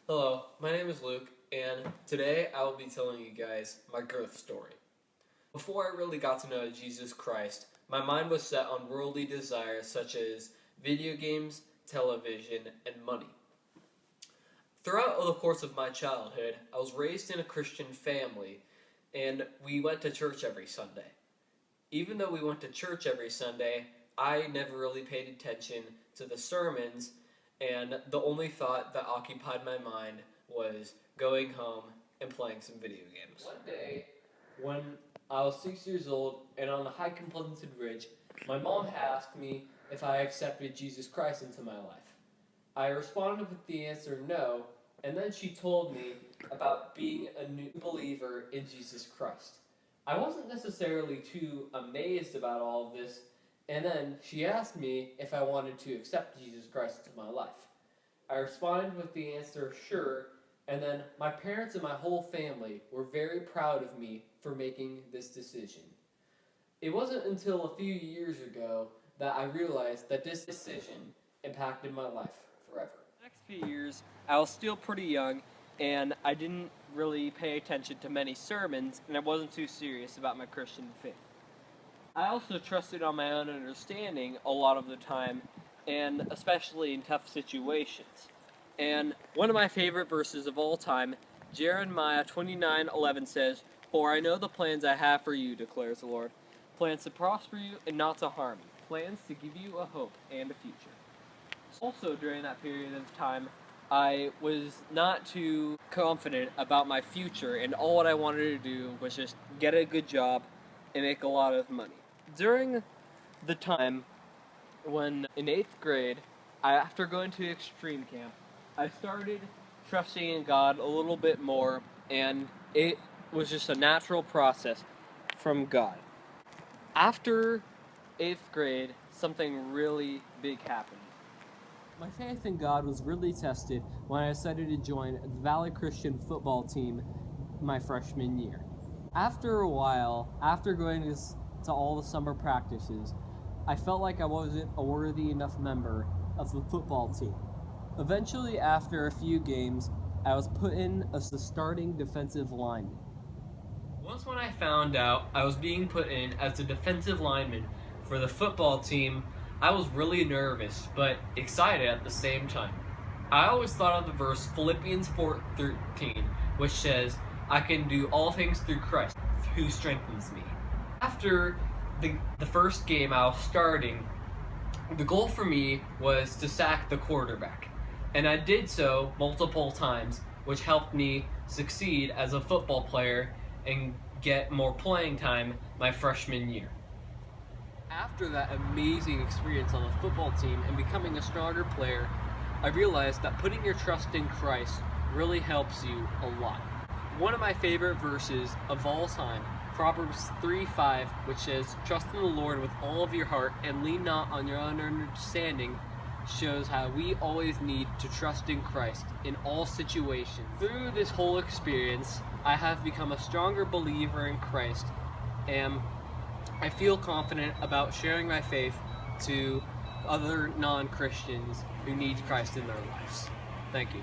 Hello, my name is Luke, and today I will be telling you guys my growth story. Before I really got to know Jesus Christ, my mind was set on worldly desires such as video games, television, and money. Throughout the course of my childhood, I was raised in a Christian family, and we went to church every Sunday. Even though we went to church every Sunday, I never really paid attention to the sermons, and the only thought that occupied my mind was going home and playing some video games. One day, when I was 6 years old and on a hike in Pleasant Ridge, my mom asked me if I accepted Jesus Christ into my life. I responded with the answer no, and then she told me about being a new believer in Jesus Christ. I wasn't necessarily too amazed about all of this, and then she asked me if I wanted to accept Jesus Christ into my life. I responded with the answer sure, and then my parents and my whole family were very proud of me for making this decision. It wasn't until a few years ago that I realized that this decision impacted my life forever. The next few years, I was still pretty young, and I didn't really pay attention to many sermons, and I wasn't too serious about my Christian faith. I also trusted on my own understanding a lot of the time, and especially in tough situations. And one of my favorite verses of all time, Jeremiah 29:11 says, "For I know the plans I have for you, declares the Lord, plans to prosper you and not to harm you, plans to give you a hope and a future." Also during that period of time, I was not too confident about my future, and all what I wanted to do was just get a good job and make a lot of money. During the time when in 8th grade, after going to extreme camp, I started trusting in God a little bit more, and it was just a natural process from God. After 8th grade, something really big happened. My faith in God was really tested when I decided to join the Valley Christian football team my freshman year. After a while, after going to all the summer practices, I felt like I wasn't a worthy enough member of the football team. Eventually, after a few games, I was put in as the starting defensive lineman. Once when I found out I was being put in as the defensive lineman for the football team, I was really nervous, but excited at the same time. I always thought of the verse Philippians 4:13, which says, "I can do all things through Christ, who strengthens me." After the first game I was starting, the goal for me was to sack the quarterback, and I did so multiple times, which helped me succeed as a football player and get more playing time my freshman year. After that amazing experience on the football team and becoming a stronger player, I realized that putting your trust in Christ really helps you a lot. One of my favorite verses of all time, Proverbs 3:5, which says, "Trust in the Lord with all of your heart and lean not on your own understanding," shows how we always need to trust in Christ in all situations. Through this whole experience, I have become a stronger believer in Christ, and I feel confident about sharing my faith to other non-Christians who need Christ in their lives. Thank you.